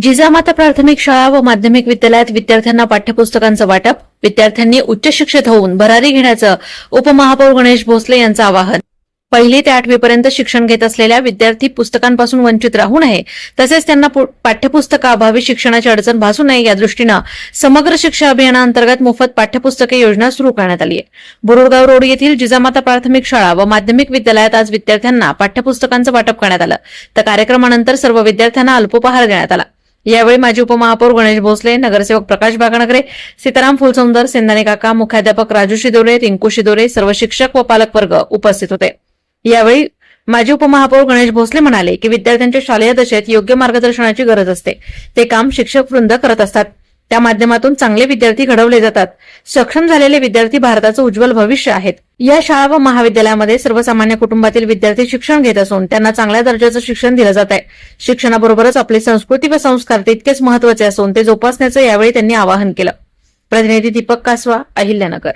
जिजामाता प्राथमिक शाळा व माध्यमिक विद्यालयात विद्यार्थ्यांना पाठ्यपुस्तकांचं वाटप. विद्यार्थ्यांनी उच्च शिक्षित होऊन भरारी घेण्याचं उपमहापौर गणेश भोसले यांचं आवाहन. 1ली ते 8वी पर्यंत शिक्षण घेत असलेल्या विद्यार्थी पुस्तकांपासून वंचित राहू नये, तसेच त्यांना पाठ्यपुस्तकाअभावी शिक्षणाची अडचण भासू नये यादृष्टीनं समग्र शिक्षा अभियानाअंतर्गत मोफत पाठ्यपुस्तके योजना सुरू करण्यात आली आहे. बोरुडगाव रोड येथील जिजामाता प्राथमिक शाळा व माध्यमिक विद्यालयात आज विद्यार्थ्यांना पाठ्यपुस्तकांचं वाटप करण्यात आलं. तर कार्यक्रमानंतर सर्व विद्यार्थ्यांना अल्पोपहार देण्यात आला. यावेळी माजी उपमहापौर गणेश भोसले, नगरसेवक प्रकाश बागनगरे, सीताराम फुलसुंदर, सेंदाने काका, मुख्याध्यापक राजू शिदोरे, रिंकू शिदोरे, सर्व शिक्षक व पालक वर्ग उपस्थित होते. यावेळी माजी उपमहापौर गणेश भोसले म्हणाले की विद्यार्थ्यांच्या शालेय दशेत योग्य मार्गदर्शनाची गरज असते. ते काम शिक्षक वृंद करत असतात. त्या माध्यमातून चांगले विद्यार्थी घडवले जातात. सक्षम झालेले विद्यार्थी भारताचं उज्ज्वल भविष्य आहेत. या शाळा व महाविद्यालयामध्ये सर्वसामान्य कुटुंबातील विद्यार्थी शिक्षण घेत असून त्यांना चांगल्या दर्जाचं शिक्षण दिलं जात आहे. शिक्षणाबरोबरच आपली संस्कृती व संस्कार तितकेच महत्वाचे असून ते जोपासण्याचं यावेळी त्यांनी आवाहन केलं. प्रतिनिधी दीपक कासवा, अहिल्यानगर.